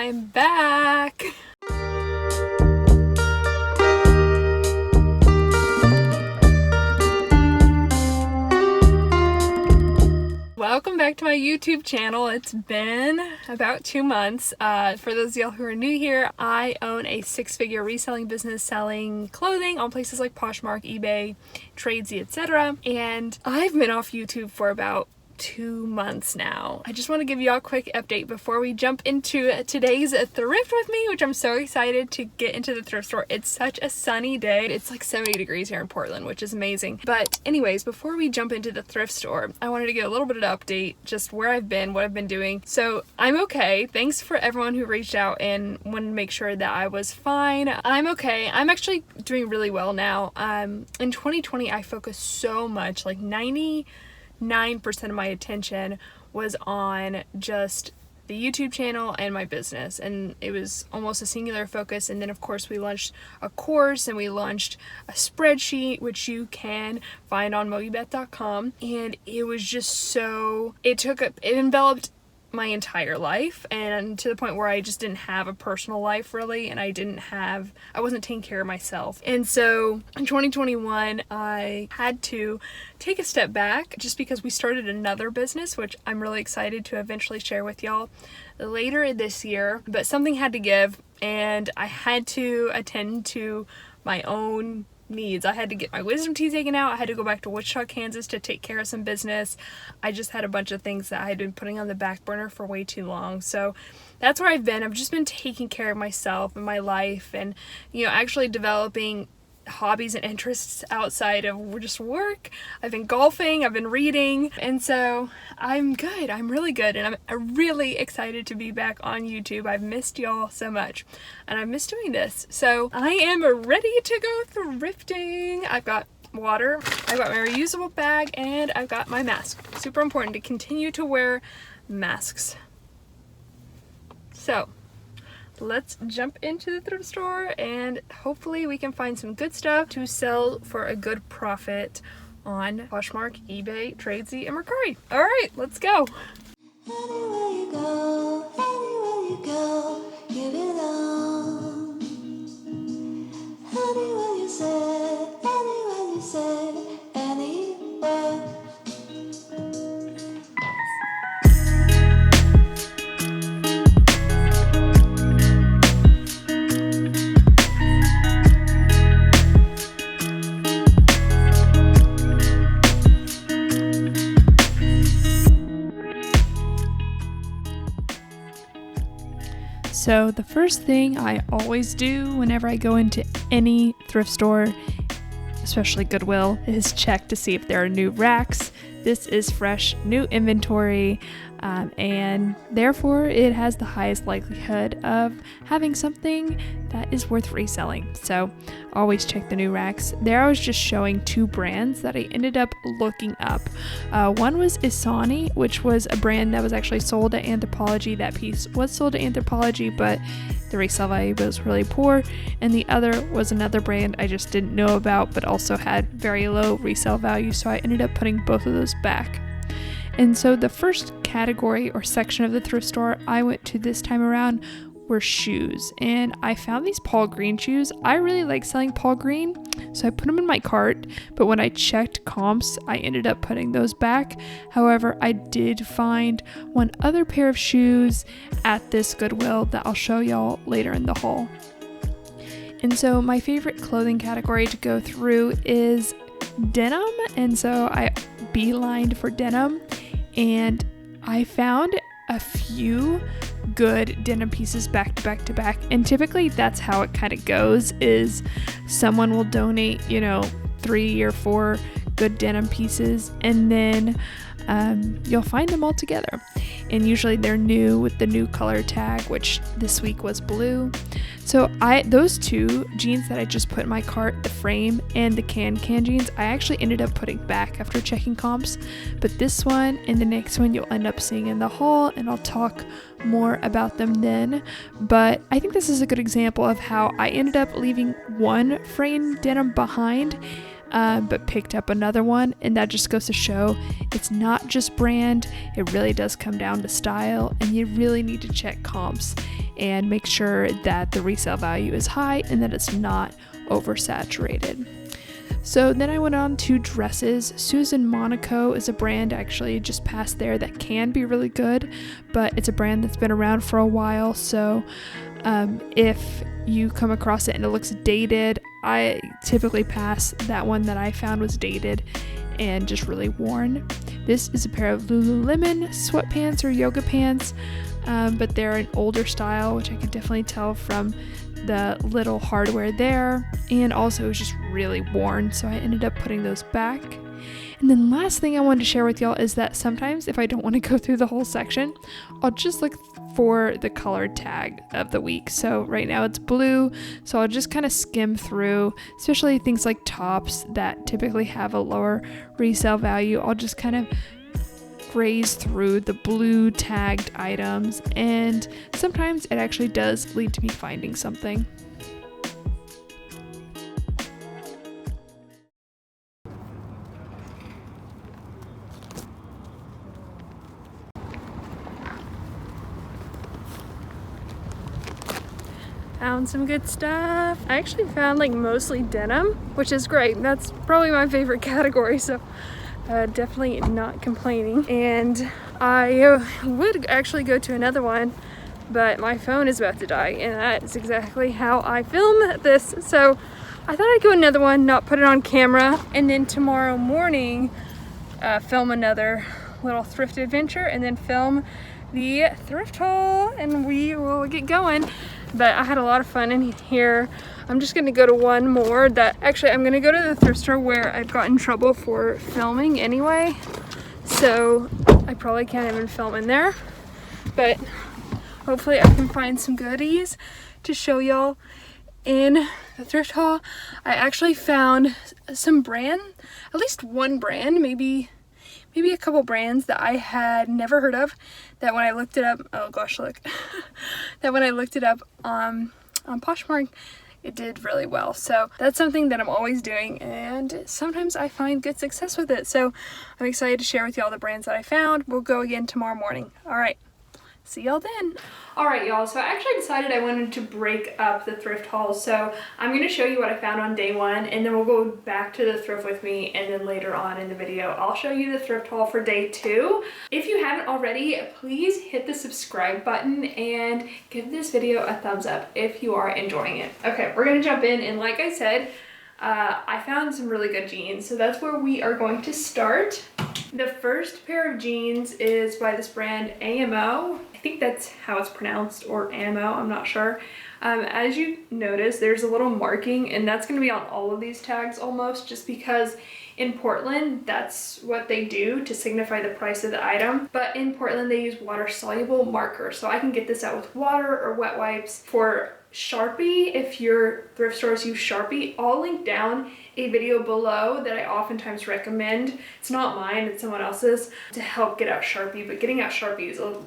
I'm back. Welcome back to my YouTube channel. It's been about 2 months. For those of y'all who are new here, I own a 6-figure reselling business selling clothing on places like Poshmark, eBay, Tradesy, etc. And I've been off YouTube for about 2 months now. I just want to give you all a quick update before we jump into today's thrift with me, which I'm so excited to get into the thrift store. It's such a sunny day. It's like 70 degrees here in Portland, which is amazing. But anyways, before we jump into the thrift store, I wanted to get a little bit of an update, just where I've been, what I've been doing. So I'm okay. Thanks for everyone who reached out and wanted to make sure that I was fine. I'm okay. I'm actually doing really well now. In 2020, I focused so much, like 99% of my attention was on just the YouTube channel and my business, and it was almost a singular focus. And then of course we launched a course and we launched a spreadsheet, which you can find on mogibeth.com, and it was just so, it enveloped my entire life, and to the point where I just didn't have a personal life really, and I wasn't taking care of myself. And so in 2021 I had to take a step back just because we started another business, which I'm really excited to eventually share with y'all later this year. But something had to give, and I had to attend to my own needs. I had to get my wisdom teeth taken out. I had to go back to Wichita, Kansas to take care of some business. I just had a bunch of things that I had been putting on the back burner for way too long. So that's where I've been. I've just been taking care of myself and my life, and actually developing hobbies and interests outside of just work. I've been golfing, I've been reading, and so I'm good. I'm really good, and I'm really excited to be back on YouTube. I've missed y'all so much, and I miss doing this. So I am ready to go thrifting. I've got water, I've got my reusable bag, and I've got my mask. Super important to continue to wear masks. So let's jump into the thrift store, and hopefully we can find some good stuff to sell for a good profit on Poshmark, eBay, Tradesy, and Mercari. All right, let's go. Anywhere you go, give it on. Anywhere you say, anywhere. So the first thing I always do whenever I go into any thrift store, especially Goodwill, is check to see if there are new racks. This is fresh, new inventory, and therefore it has the highest likelihood of having something that is worth reselling. So always check the new racks. There I was just showing 2 brands that I ended up looking up. One was Isani, which was a brand that was actually sold at Anthropologie. That piece was sold at Anthropologie, but the resale value was really poor. And the other was another brand I just didn't know about, but also had very low resale value, so I ended up putting both of those back. And so the first category or section of the thrift store I went to this time around were shoes, and I found these Paul Green shoes. I really like selling Paul Green, so I put them in my cart, but when I checked comps, I ended up putting those back. However, I did find one other pair of shoes at this Goodwill that I'll show y'all later in the haul. And so my favorite clothing category to go through is denim, and so I beelined for denim, and I found a few good denim pieces back to back to back. And typically that's how it kind of goes, is someone will donate 3 or 4 good denim pieces, and then you'll find them all together, and usually they're new with the new color tag, which this week was blue. So those 2 jeans that I just put in my cart, the frame and the can jeans, I actually ended up putting back after checking comps. But this one and the next one you'll end up seeing in the haul, and I'll talk more about them then. But I think this is a good example of how I ended up leaving one frame denim behind, but picked up another one, and that just goes to show it's not just brand, it really does come down to style, and you really need to check comps. and make sure that the resale value is high and that it's not oversaturated. So then I went on to dresses. Susan Monaco is a brand, actually just passed there, that can be really good, but it's a brand that's been around for a while. So if you come across it and it looks dated, I typically pass. That one that I found was dated and just really worn. This is a pair of Lululemon sweatpants or yoga pants, but they're an older style, which I could definitely tell from the little hardware there, and also it was just really worn, so I ended up putting those back. And then last thing I wanted to share with y'all is that sometimes if I don't want to go through the whole section, I'll just look for the color tag of the week. So right now it's blue, so I'll just kind of skim through, especially things like tops that typically have a lower resale value. I'll just kind of graze through the blue tagged items, and sometimes it actually does lead to me finding something. Found some good stuff. I actually found like mostly denim, which is great. That's probably my favorite category, so definitely not complaining. And I would actually go to another one, but my phone is about to die, and that is exactly how I film this. So I thought I'd go another one, not put it on camera, and then tomorrow morning film another little thrift adventure, and then film the thrift haul, and we will get going. But I had a lot of fun in here. I'm just gonna go to one more that actually I'm gonna go to the thrift store where I've got in trouble for filming anyway. So I probably can't even film in there, but hopefully I can find some goodies to show y'all in the thrift haul. I actually found some brand, at least one brand, maybe a couple brands that I had never heard of, that when I looked it up, oh gosh, look, that when I looked it up on Poshmark, it did really well. So that's something that I'm always doing, and sometimes I find good success with it. So I'm excited to share with y'all the brands that I found. We'll go again tomorrow morning. All right. See y'all then. All right, y'all, so I actually decided I wanted to break up the thrift haul. So I'm gonna show you what I found on day one, and then we'll go back to the thrift with me, and then later on in the video, I'll show you the thrift haul for day two. If you haven't already, please hit the subscribe button and give this video a thumbs up if you are enjoying it. Okay, we're gonna jump in, and like I said, I found some really good jeans, so that's where we are going to start. The first pair of jeans is by this brand AMO. I think that's how it's pronounced, or AMO, I'm not sure. As you notice, there's a little marking, and that's going to be on all of these tags almost, just because in Portland, that's what they do to signify the price of the item. But in Portland, they use water-soluble marker, so I can get this out with water or wet wipes. For Sharpie, if your thrift stores use Sharpie, I'll link down a video below that I oftentimes recommend. It's not mine, it's someone else's, to help get out Sharpie, but getting out Sharpie is a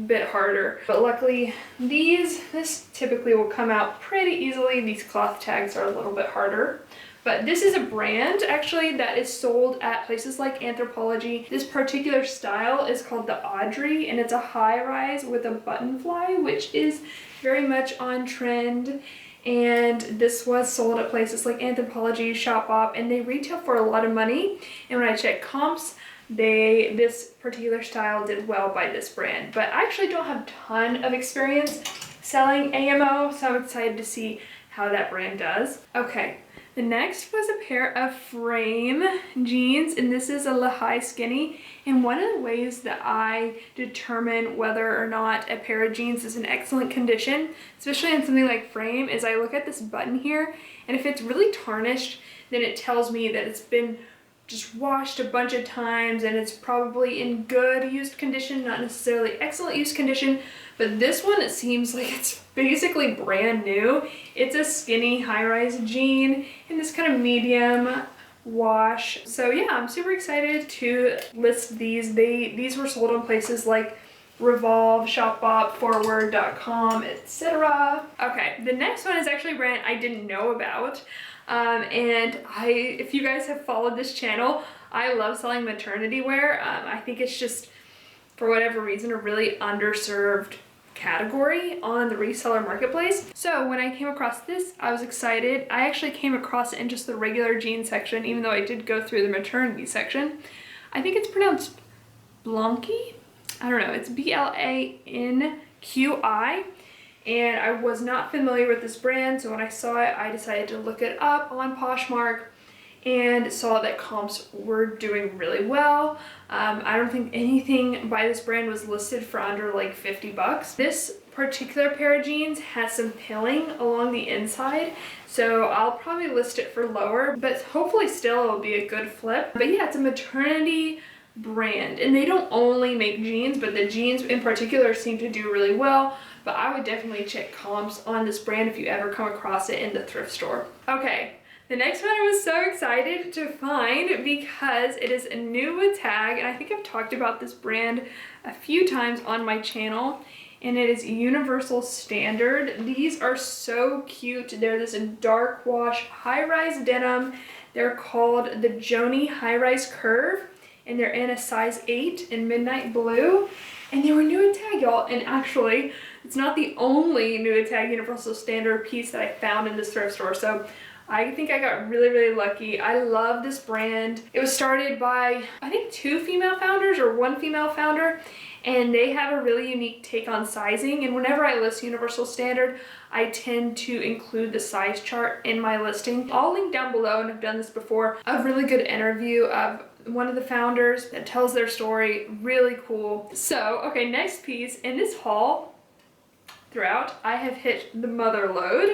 bit harder. But luckily this typically will come out pretty easily. These cloth tags are a little bit harder. But this is a brand actually that is sold at places like Anthropologie. This particular style is called the Audrey, and it's a high rise with a button fly, which is very much on trend. And this was sold at places like Anthropologie, Shopbop, and they retail for a lot of money. And when I checked comps, this particular style did well by this brand. But I actually don't have a ton of experience selling AMO, so I'm excited to see how that brand does. Okay, the next was a pair of Frame jeans, and this is a Lehigh Skinny. And one of the ways that I determine whether or not a pair of jeans is in excellent condition, especially on something like Frame, is I look at this button here, and if it's really tarnished, then it tells me that it's been just washed a bunch of times and it's probably in good used condition, not necessarily excellent used condition. But this one, it seems like it's basically brand new. It's a skinny high-rise jean in this kind of medium wash. So yeah, I'm super excited to list these. These were sold on places like Revolve, Shopbop, Forward.com, etc. Okay, the next one is actually a brand I didn't know about. And if you guys have followed this channel, I love selling maternity wear. I think it's just, for whatever reason, a really underserved category on the reseller marketplace. So when I came across this, I was excited. I actually came across it in just the regular jeans section, even though I did go through the maternity section. I think it's pronounced Blanqui. I don't know, it's Blanqui. And I was not familiar with this brand, so when I saw it, I decided to look it up on Poshmark and saw that comps were doing really well. I don't think anything by this brand was listed for under like 50 bucks. This particular pair of jeans has some pilling along the inside, so I'll probably list it for lower, but hopefully still it'll be a good flip. But yeah, it's a maternity brand, and they don't only make jeans, but the jeans in particular seem to do really well. But I would definitely check comps on this brand if you ever come across it in the thrift store. Okay. The next one I was so excited to find because it is new with tag, and I think I've talked about this brand a few times on my channel, and it is Universal Standard. These are so cute. They're this dark wash high-rise denim. They're called the Joni High Rise Curve, and they're in a size 8 in midnight blue, and they were new at tag, y'all. And actually, it's not the only new at tag Universal Standard piece that I found in this thrift store, so I think I got really, really lucky. I love this brand. It was started by, I think, 2 female founders or 1 female founder, and they have a really unique take on sizing. And whenever I list Universal Standard, I tend to include the size chart in my listing. I'll link down below, and I've done this before, a really good interview of one of the founders that tells their story. Really cool. So, okay, next piece in this haul, throughout, I have hit the mother load.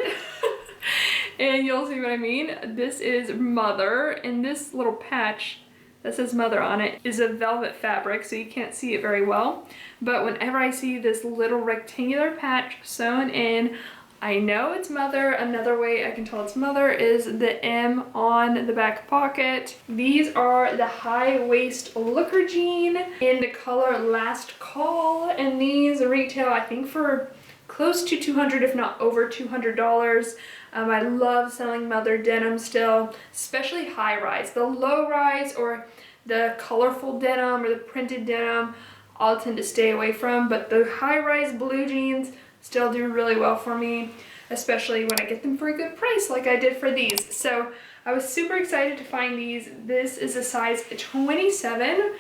And you'll see what I mean. This is Mother, and this little patch that says Mother on it is a velvet fabric, so you can't see it very well. But whenever I see this little rectangular patch sewn in, I know it's Mother. Another way I can tell it's Mother is the M on the back pocket. These are the high waist looker jean in the color Last Call, and these retail, I think, for close to $200, if not over $200. I love selling Mother denim still, especially high rise. The low rise or the colorful denim or the printed denim, I'll tend to stay away from, but the high rise blue jeans still do really well for me, especially when I get them for a good price like I did for these. So I was super excited to find these. This is a size 27,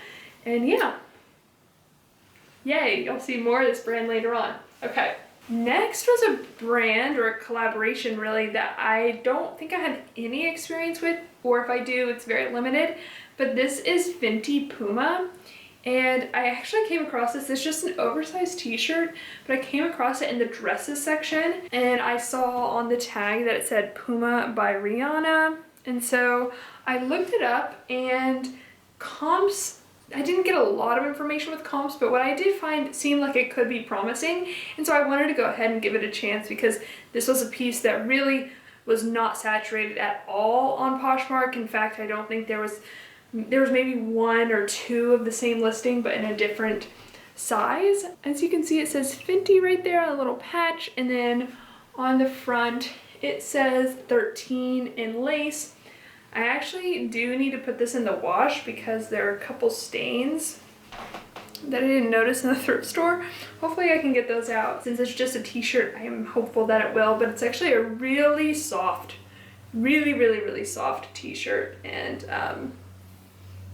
and yeah, yay, you'll see more of this brand later on. Okay. Next was a brand, or a collaboration really, that I don't think I had any experience with, or if I do, it's very limited. But this is Fenty Puma, and I actually came across this. It's just an oversized t-shirt, but I came across it in the dresses section, and I saw on the tag that it said Puma by Rihanna. And so I looked it up, and comps, I didn't get a lot of information with comps, but what I did find seemed like it could be promising. And so I wanted to go ahead and give it a chance, because this was a piece that really was not saturated at all on Poshmark. In fact, I don't think there was maybe 1 or 2 of the same listing, but in a different size. As you can see, it says Fenty right there on a little patch, and then on the front it says 13 in lace. I actually do need to put this in the wash because there are a couple stains that I didn't notice in the thrift store. Hopefully I can get those out. Since it's just a t-shirt, I am hopeful that it will, but it's actually a really soft, really soft t-shirt, and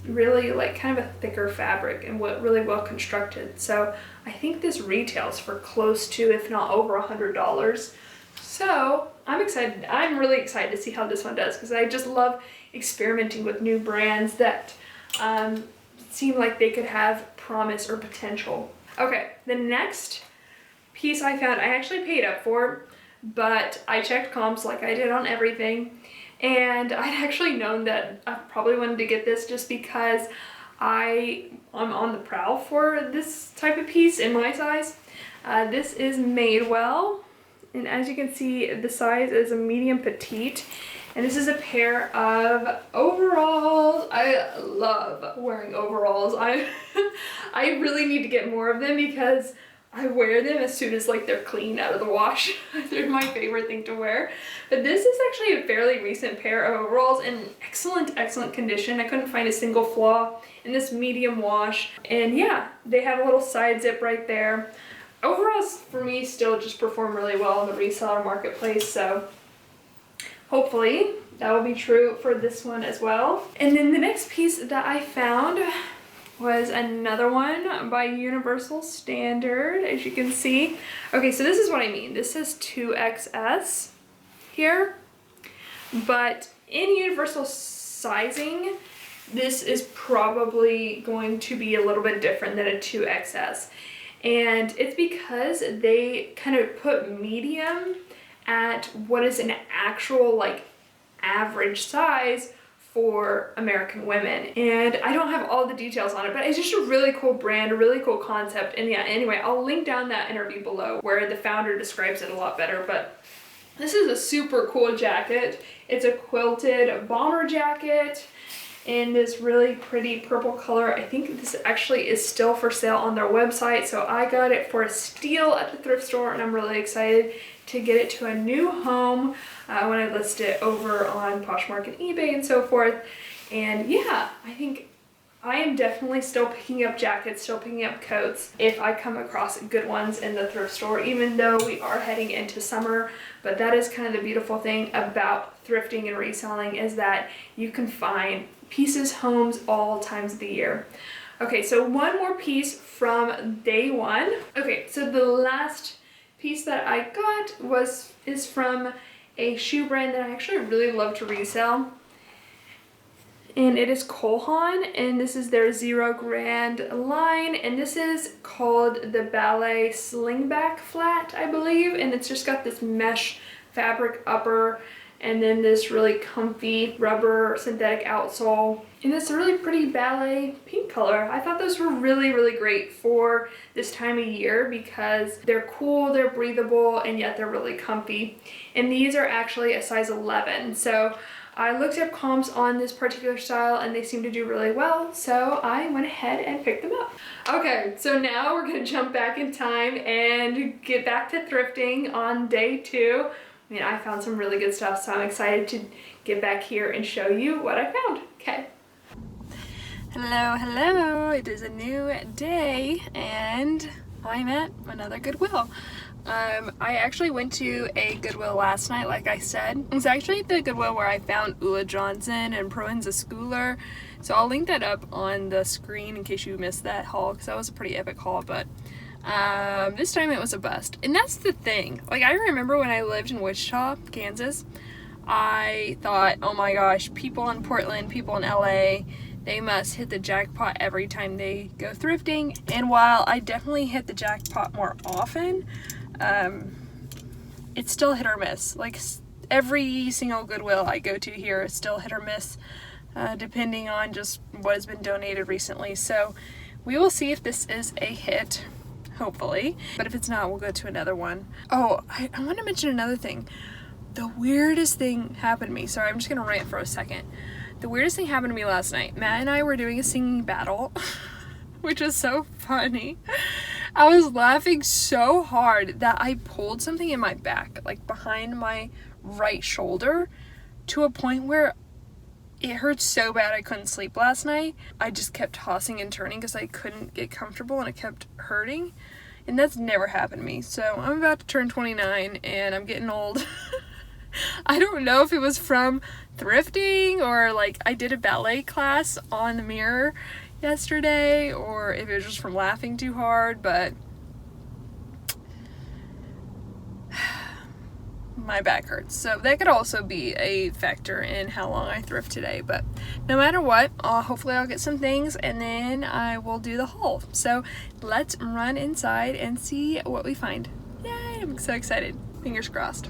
really like kind of a thicker fabric and really well constructed. So I think this retails for close to, if not over, $100. So I'm excited. I'm really excited to see how this one does, because I just love experimenting with new brands that seem like they could have promise or potential. Okay, the next piece I found, I actually paid up for, but I checked comps like I did on everything, and I'd actually known that I probably wanted to get this just because I'm on the prowl for this type of piece in my size. This is Madewell. And as you can see, the size is a medium petite. And this is a pair of overalls. I love wearing overalls. I really need to get more of them because I wear them as soon as like they're clean out of the wash. They're my favorite thing to wear. But this is actually a fairly recent pair of overalls in excellent condition. I couldn't find a single flaw in this medium wash. And yeah, they have a little side zip right there. overall for me still just performed really well in the reseller marketplace, so hopefully that will be true for this one as well. And then the next piece that I found was another one by Universal Standard, as you can see. Okay, so this is what I mean. This is 2XS here, but in universal sizing, this is probably going to be a little bit different than a 2XS. And it's because they kind of put medium at what is an actual like average size for American women. And I don't have all the details on it, but it's just a really cool brand, a really cool concept. And yeah, anyway, I'll link down that interview below where the founder describes it a lot better. But this is a super cool jacket. It's a quilted bomber jacket in this really pretty purple color. I think this actually is still for sale on their website, so I got it for a steal at the thrift store, and I'm really excited to get it to a new home when I list it over on Poshmark and eBay and so forth. And yeah, I think I am definitely still picking up jackets, still picking up coats if I come across good ones in the thrift store, even though we are heading into summer. But that is kind of the beautiful thing about thrifting and reselling, is that you can find pieces, homes, all times of the year. Okay, so one more piece from day one. Okay, so the last piece that I got is from a shoe brand that I actually really love to resell. And it is Cole Haan, and this is their 0 Grand line, and this is called the Ballet Slingback Flat, I believe, and it's just got this mesh fabric upper and then this really comfy rubber synthetic outsole, and it's a really pretty ballet pink color. I thought those were really, really great for this time of year because they're cool, they're breathable, and yet they're really comfy. And these are actually a size 11, so I looked up comps on this particular style and they seem to do really well, so I went ahead and picked them up. Okay, so now we're gonna jump back in time and get back to thrifting on day 2. I mean, I found some really good stuff, so I'm excited to get back here and show you what I found. Okay. Hello, hello. It is a new day and I'm at another Goodwill. I actually went to a Goodwill last night, like I said. It was actually the Goodwill where I found Ulla Johnson and Proenza Schooler. So I'll link that up on the screen in case you missed that haul, because that was a pretty epic haul, but this time it was a bust. And that's the thing. Like, I remember when I lived in Wichita, Kansas, I thought, oh my gosh, people in Portland, people in LA, they must hit the jackpot every time they go thrifting. And while I definitely hit the jackpot more often, it's still hit or miss. Like, every single Goodwill I go to here is still hit or miss, depending on just what has been donated recently. So we will see if this is a hit, hopefully. But if it's not, we'll go to another one. Oh, I want to mention another thing. The weirdest thing happened to me. Sorry, I'm just going to rant for a second. The weirdest thing happened to me last night. Matt and I were doing a singing battle, which was so funny. I was laughing so hard that I pulled something in my back, like behind my right shoulder, to a point where it hurt so bad I couldn't sleep last night. I just kept tossing and turning because I couldn't get comfortable and it kept hurting. And that's never happened to me. So I'm about to turn 29 and I'm getting old. I don't know if it was from thrifting or like I did a ballet class on the mirror yesterday, or if it was just from laughing too hard, but my back hurts. So that could also be a factor in how long I thrift today. But no matter what, hopefully I'll get some things and then I will do the haul. So let's run inside and see what we find. Yay, I'm so excited. Fingers crossed.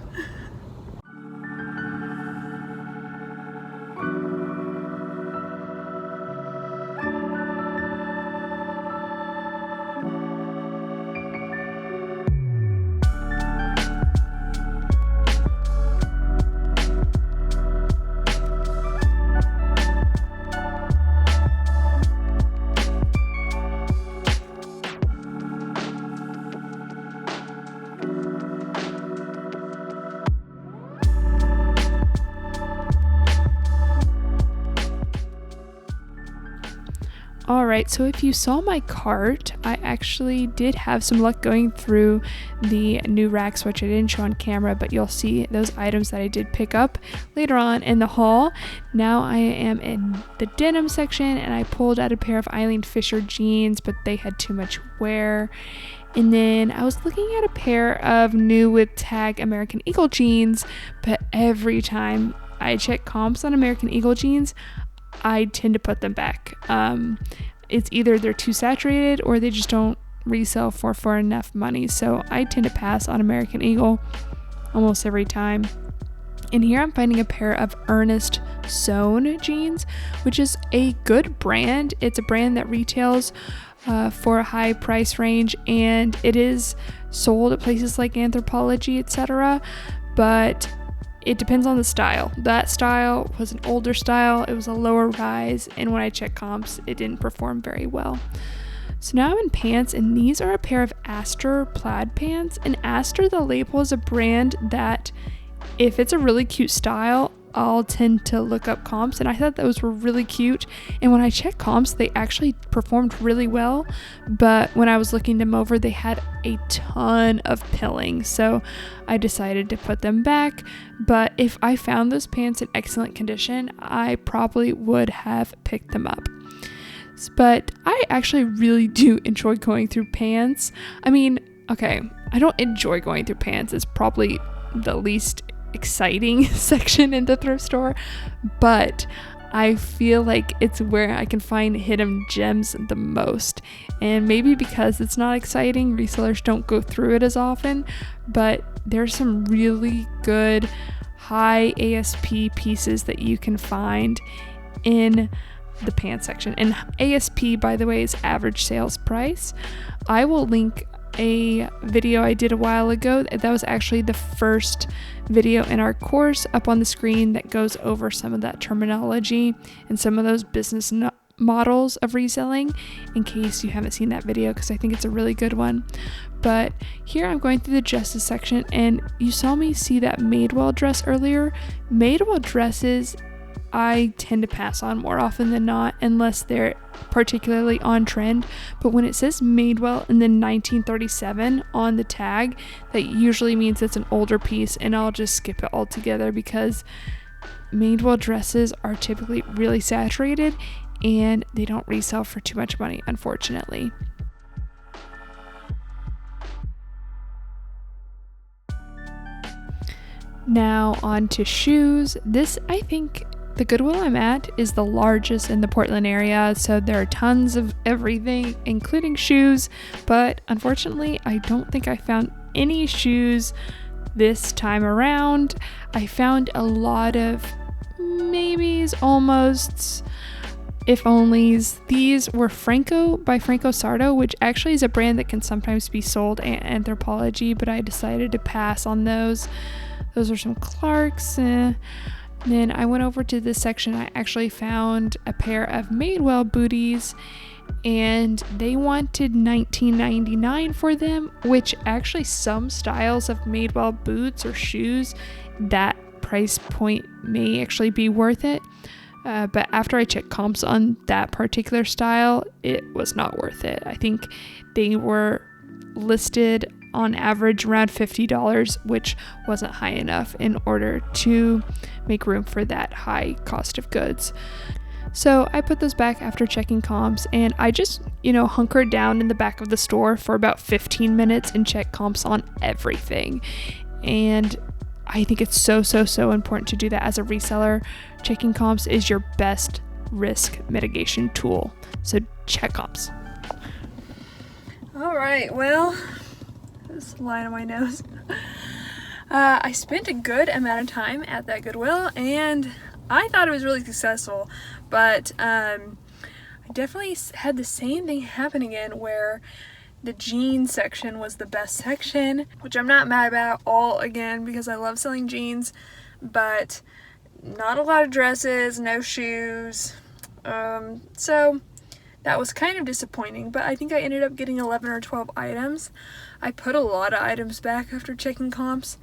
Alright, so if you saw my cart, I actually did have some luck going through the new racks, which I didn't show on camera, but you'll see those items that I did pick up later on in the haul. Now I am in the denim section, and I pulled out a pair of Eileen Fisher jeans, but they had too much wear. And then I was looking at a pair of new with tag American Eagle jeans, but every time I check comps on American Eagle jeans, I tend to put them back. It's either they're too saturated or they just don't resell for enough money. So I tend to pass on American Eagle almost every time. And here I'm finding a pair of Ernest Sewn jeans, which is a good brand. It's a brand that retails for a high price range, and it is sold at places like Anthropologie, etc. But it depends on the style. That style was an older style, it was a lower rise, and when I checked comps, it didn't perform very well. So now I'm in pants, and these are a pair of Astor plaid pants. And Astor, the label, is a brand that if it's a really cute style, I'll tend to look up comps, and I thought those were really cute. And when I checked comps, they actually performed really well, but when I was looking them over, they had a ton of pilling, so I decided to put them back. But if I found those pants in excellent condition, I probably would have picked them up. But I actually really do enjoy going through pants. I mean, okay, I don't enjoy going through pants. It's probably the least exciting section in the thrift store, but I feel like it's where I can find hidden gems the most. And maybe because it's not exciting, resellers don't go through it as often, but there's some really good high ASP pieces that you can find in the pants section. And ASP, by the way, is average sales price. I will link a video I did a while ago. That was actually the first video in our course up on the screen that goes over some of that terminology and some of those business models of reselling, in case you haven't seen that video, because I think it's a really good one. But here I'm going through the dresses section, and you saw me see that Madewell dress earlier. Madewell dresses I tend to pass on more often than not, unless they're particularly on trend. But when it says Madewell and then 1937 on the tag, that usually means it's an older piece, and I'll just skip it altogether, because Madewell dresses are typically really saturated and they don't resell for too much money, unfortunately. Now on to shoes. This, I think, the Goodwill I'm at is the largest in the Portland area, so there are tons of everything, including shoes, but unfortunately I don't think I found any shoes this time around. I found a lot of maybes, almosts, if onlys. These were Franco by Franco Sardo, which actually is a brand that can sometimes be sold at Anthropologie, but I decided to pass on those. Those are some Clarks. Then I went over to this section. I actually found a pair of Madewell booties, and they wanted $19.99 for them, which actually some styles of Madewell boots or shoes, that price point may actually be worth it. But after I checked comps on that particular style, it was not worth it. I think they were listed on average around $50, which wasn't high enough in order to make room for that high cost of goods. So I put those back after checking comps, and I just, hunkered down in the back of the store for about 15 minutes and checked comps on everything. And I think it's so important to do that as a reseller. Checking comps is your best risk mitigation tool. So check comps. All right, well, this line on my nose. I spent a good amount of time at that Goodwill, and I thought it was really successful, but I definitely had the same thing happen again, where the jeans section was the best section, which I'm not mad about all again, because I love selling jeans, but not a lot of dresses, no shoes. So that was kind of disappointing, but I think I ended up getting 11 or 12 items. I put a lot of items back after checking comps.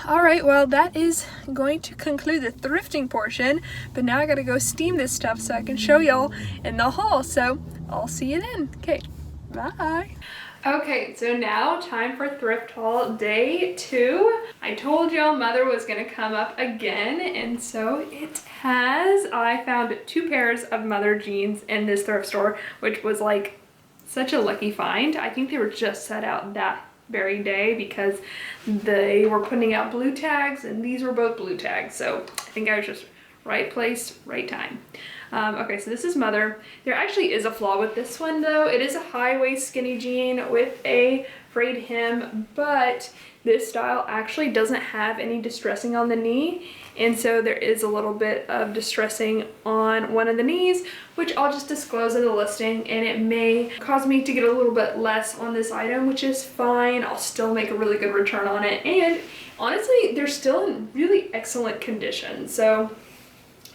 All right, well, that is going to conclude the thrifting portion, but now I gotta go steam this stuff so I can show y'all in the haul. So I'll see you then. Okay, bye. Okay, so now time for thrift haul day 2. I told y'all mother was gonna come up again, and so it has. I found 2 pairs of mother jeans in this thrift store, which was like such a lucky find. I think they were just set out that very day because they were putting out blue tags, and these were both blue tags. So I think I was just right place, right time. Okay, so this is mother. There actually is a flaw with this one though. It is a high waist skinny jean with a frayed hem, but this style actually doesn't have any distressing on the knee, and so there is a little bit of distressing on one of the knees, which I'll just disclose in the listing, and it may cause me to get a little bit less on this item, which is fine. I'll still make a really good return on it, and honestly they're still in really excellent condition, so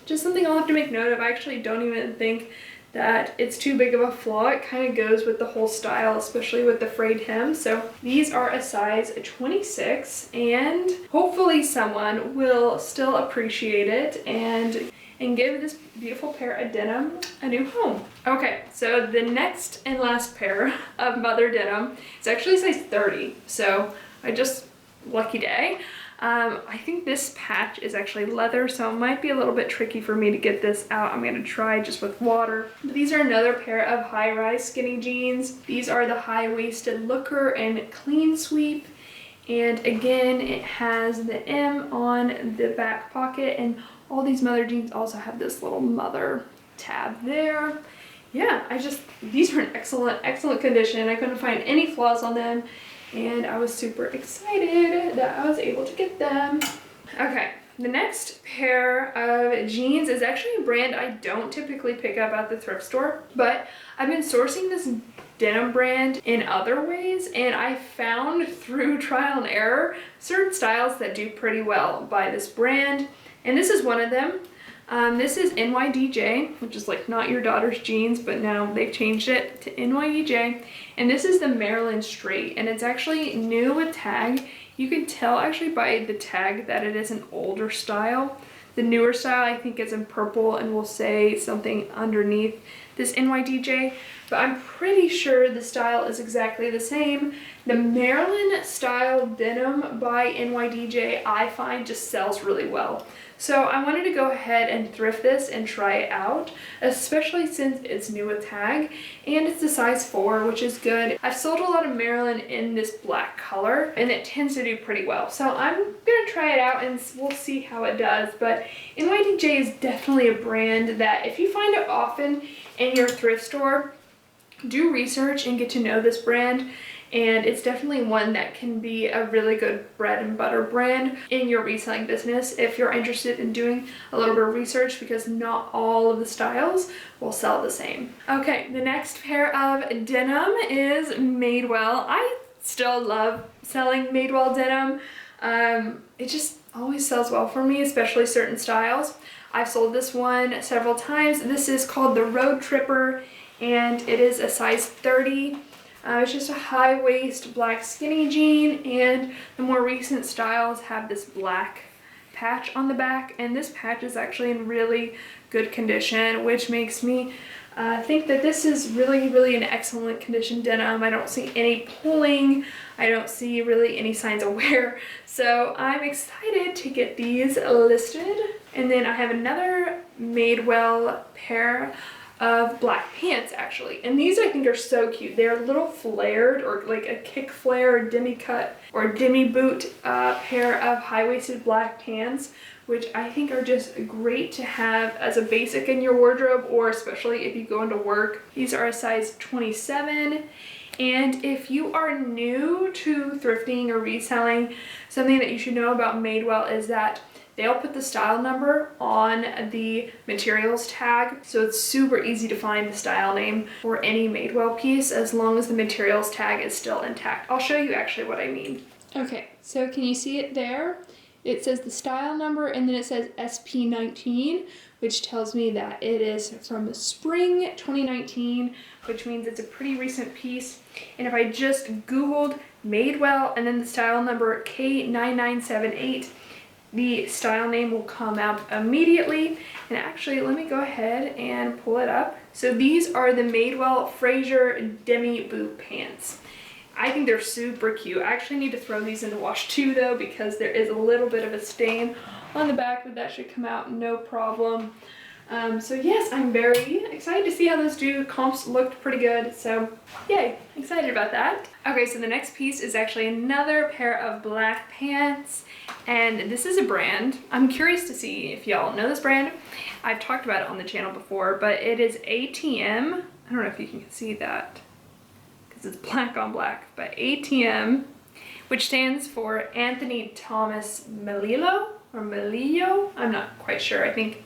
just something I'll have to make note of. I actually don't even think that it's too big of a flaw. It kind of goes with the whole style, especially with the frayed hem. So these are a size 26, and hopefully someone will still appreciate it and give this beautiful pair of denim a new home. Okay, so the next and last pair of mother denim is actually size 30, so lucky day. I think this patch is actually leather, so it might be a little bit tricky for me to get this out. I'm gonna try just with water. But these are another pair of high-rise skinny jeans. These are the high-waisted looker and clean sweep. And again, it has the M on the back pocket, and all these mother jeans also have this little mother tab there. Yeah, these were in excellent condition. I couldn't find any flaws on them, and I was super excited that I was able to get them. Okay, the next pair of jeans is actually a brand I don't typically pick up at the thrift store, but I've been sourcing this denim brand in other ways, and I found through trial and error certain styles that do pretty well by this brand, and this is one of them. This is NYDJ, which is like not your daughter's jeans, but now they've changed it to NYDJ. And this is the Maryland Straight, and it's actually new with tag. You can tell actually by the tag that it is an older style. The newer style I think is in purple and will say something underneath this NYDJ, but I'm pretty sure the style is exactly the same. The Maryland style denim by NYDJ I find just sells really well. So I wanted to go ahead and thrift this and try it out, especially since it's new with tag and it's a size 4, which is good. I've sold a lot of Maryland in this black color and it tends to do pretty well. So I'm gonna try it out and we'll see how it does. But NYDJ is definitely a brand that if you find it often in your thrift store, do research and get to know this brand. And it's definitely one that can be a really good bread and butter brand in your reselling business if you're interested in doing a little bit of research, because not all of the styles will sell the same. Okay, the next pair of denim is Madewell. I still love selling Madewell denim. It just always sells well for me, especially certain styles. I've sold this one several times. This is called the Road Tripper, and it is a size 30. It's just a high waist black skinny jean, and the more recent styles have this black patch on the back, and this patch is actually in really good condition, which makes me think that this is really an excellent condition denim. I don't see any pulling. I don't see really any signs of wear. So I'm excited to get these listed. And then I have another Madewell pair of black pants actually, and these I think are so cute. They're a little flared, or like a kick flare, demi cut, or demi boot pair of high-waisted black pants, which I think are just great to have as a basic in your wardrobe, or especially if you go into work. These are a size 27. And if you are new to thrifting or reselling, something that you should know about Madewell is that they'll put the style number on the materials tag, so it's super easy to find the style name for any Madewell piece as long as the materials tag is still intact. I'll show you actually what I mean. Okay, so can you see it there? It says the style number and then it says SP19, which tells me that it is from spring 2019, which means it's a pretty recent piece. And if I just Googled Madewell and then the style number K9978, the style name will come out immediately. And actually, let me go ahead and pull it up. So these are the Madewell Fraser Demi Boot Pants. I think they're super cute. I actually need to throw these in the wash too though, because there is a little bit of a stain on the back, but that should come out no problem. So yes, I'm very excited to see how those do. Comps looked pretty good, so yay, excited about that. Okay, so the next piece is actually another pair of black pants, and this is a brand. I'm curious to see if y'all know this brand. I've talked about it on the channel before, but it is ATM. I don't know if you can see that because it's black on black, but ATM, which stands for Anthony Thomas Melillo or Melillo. I'm not quite sure. I think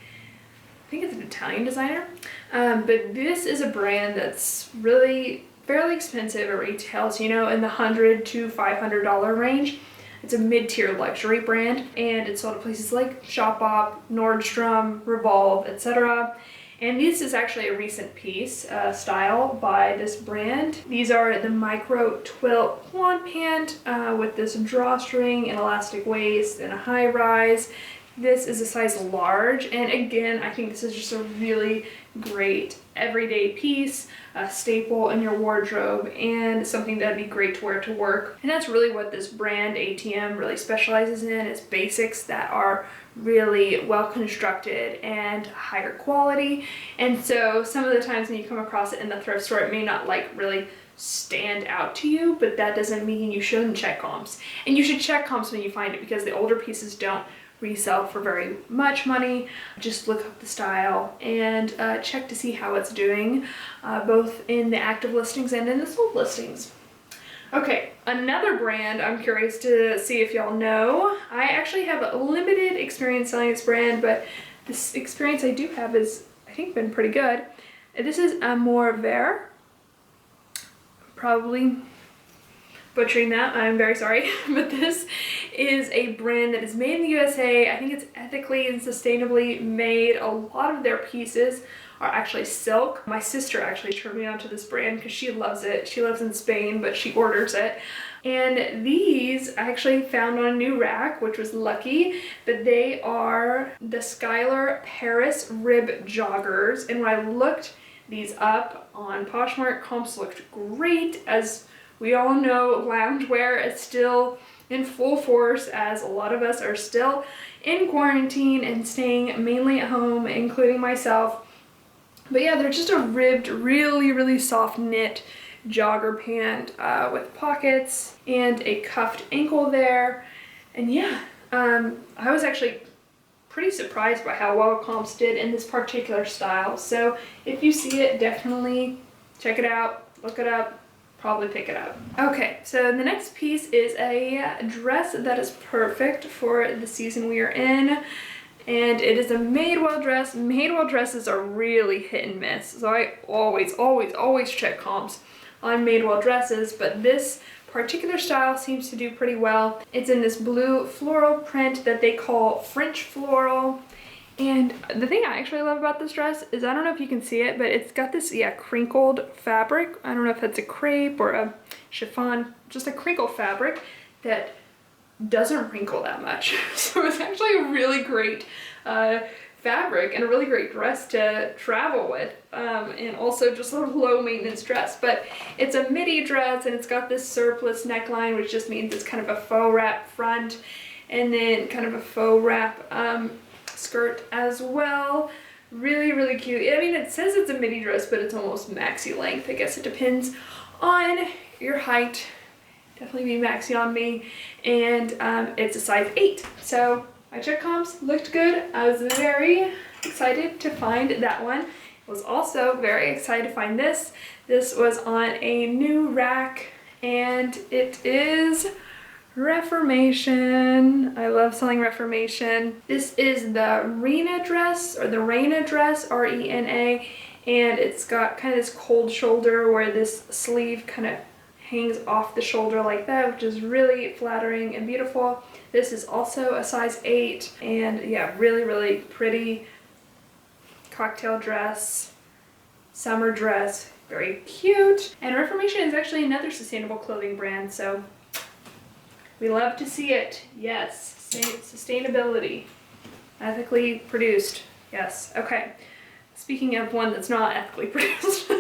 it's an Italian designer, but this is a brand that's really fairly expensive. It retails, you know, in the $100 to $500 range. It's a mid-tier luxury brand, and it's sold at places like Shopbop, Nordstrom, Revolve, etc. And this is actually a recent piece, style by this brand. These are the micro twill quad pant with this drawstring and elastic waist and a high rise. This is a size large, and again, I think this is just a really great everyday piece, a staple in your wardrobe, and something that'd be great to wear to work. And that's really what this brand, ATM, really specializes in, is basics that are really well constructed and higher quality. And so some of the times when you come across it in the thrift store, it may not like really stand out to you, but that doesn't mean you shouldn't check comps. And you should check comps when you find it, because the older pieces don't resell for very much money. Just look up the style and check to see how it's doing, both in the active listings and in the sold listings. Okay, another brand I'm curious to see if y'all know. I actually have a limited experience selling this brand, but this experience I do have is, I think, been pretty good. This is Amour Vert. Probably butchering that, I'm very sorry, but this is a brand that is made in the USA. I think it's ethically and sustainably made. A lot of their pieces are actually silk. My sister actually turned me on to this brand because she loves it. She lives in Spain, but she orders it. And these I actually found on a new rack, which was lucky, but they are the Skylar Paris Rib Joggers. And when I looked these up on Poshmark, comps looked great. As we all know, loungewear is still in full force, as a lot of us are still in quarantine and staying mainly at home, including myself. But yeah, they're just a ribbed, really soft knit jogger pant with pockets and a cuffed ankle there. And yeah, I was actually pretty surprised by how well comps did in this particular style. So if you see it, definitely check it out, look it up, probably pick it up. Okay, so the next piece is a dress that is perfect for the season we are in, and it is a Madewell dress. Madewell dresses are really hit and miss, so I always check comps on Madewell dresses, but this particular style seems to do pretty well. It's in this blue floral print that they call French floral. And the thing I actually love about this dress is, I don't know if you can see it, but it's got this, crinkled fabric. I don't know if it's a crepe or a chiffon, just a crinkle fabric that doesn't wrinkle that much. So it's actually a really great fabric and a really great dress to travel with, and also just a low maintenance dress. But it's a midi dress, and it's got this surplus neckline, which just means it's kind of a faux wrap front and then kind of a faux wrap skirt as well. Really cute. I mean, it says it's a midi dress, but it's almost maxi length. I guess it depends on your height. Definitely be maxi on me. And it's a size 8. So I checked comps, looked good. I was very excited to find that one. Was also very excited to find this. This was on a new rack, and it is Reformation. I love selling Reformation. This is the Rena dress, or the Rena dress, R-E-N-A, and it's got kind of this cold shoulder where this sleeve kind of hangs off the shoulder like that, which is really flattering and beautiful. This is also a size 8, and yeah, really, really pretty cocktail dress, summer dress, very cute. And Reformation is actually another sustainable clothing brand, so we love to see it. Yes, sustainability, ethically produced. Yes, okay. Speaking of one that's not ethically produced,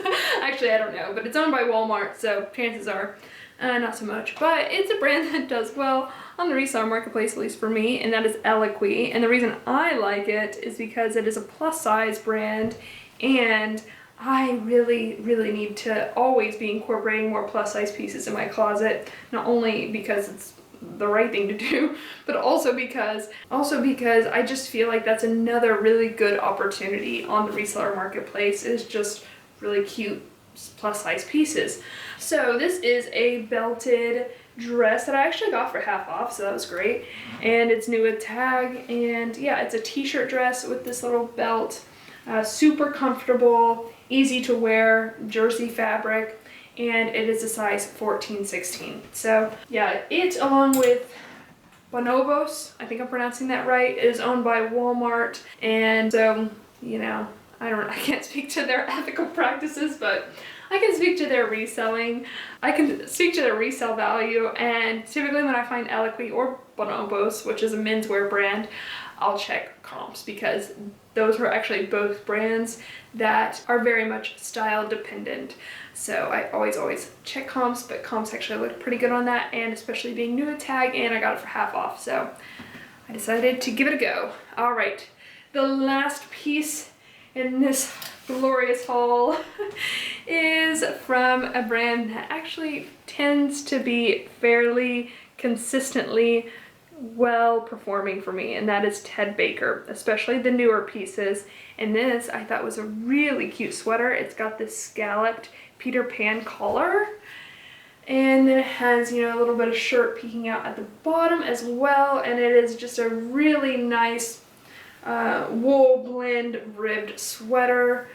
actually I don't know, but it's owned by Walmart, so chances are not so much. But it's a brand that does well on the reseller marketplace, at least for me, and that is Eloquy. And the reason I like it is because it is a plus size brand, and I really, really need to always be incorporating more plus size pieces in my closet, not only because it's the right thing to do, but also because I just feel like that's another really good opportunity on the reseller marketplace, is just really cute plus size pieces. So this is a belted dress that I actually got for half off, so that was great, and it's new with tag, and yeah, it's a t-shirt dress with this little belt, super comfortable, easy to wear, jersey fabric, and it is a size 14-16. So yeah, it, along with Bonobos, I think I'm pronouncing that right, is owned by Walmart, and so, you know, I can't speak to their ethical practices, but I can speak to their reselling. I can speak to their resale value, and typically when I find Eloquy or Bonobos, which is a menswear brand, I'll check comps, because those are actually both brands that are very much style dependent. So I always check comps, but comps actually look pretty good on that, and especially being new at tag, and I got it for half off, so I decided to give it a go. All right, the last piece in this glorious haul is from a brand that actually tends to be fairly consistently well performing for me, and that is Ted Baker, especially the newer pieces. And this I thought was a really cute sweater. It's got this scalloped Peter Pan collar, and then it has, you know, a little bit of shirt peeking out at the bottom as well, and it is just a really nice wool blend ribbed sweater.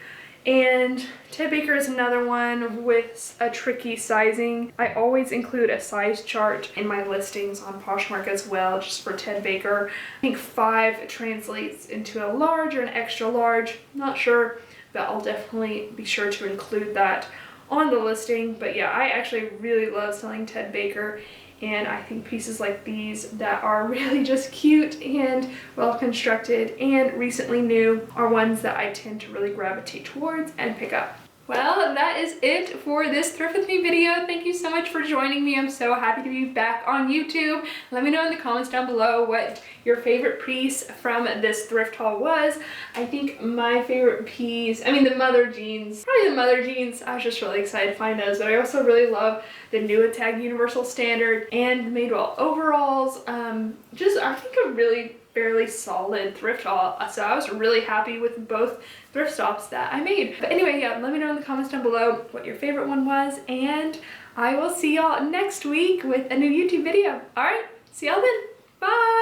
And Ted Baker is another one with a tricky sizing. I always include a size chart in my listings on Poshmark as well, just for Ted Baker. I think 5 translates into a large or an extra large, not sure, but I'll definitely be sure to include that on the listing. But yeah, I actually really love selling Ted Baker, and I think pieces like these that are really just cute and well constructed and recently new are ones that I tend to really gravitate towards and pick up. Well, that is it for this Thrift With Me video. Thank you so much for joining me. I'm so happy to be back on YouTube. Let me know in the comments down below what your favorite piece from this thrift haul was. I think my favorite piece, I mean the mother jeans, probably the mother jeans. I was just really excited to find those, but I also really love the new tag Universal Standard and the Madewell overalls. Just, I think a really fairly solid thrift haul, so I was really happy with both thrift stops that I made. But anyway, yeah, let me know in the comments down below what your favorite one was, and I will see y'all next week with a new YouTube video. All right, see y'all then. Bye.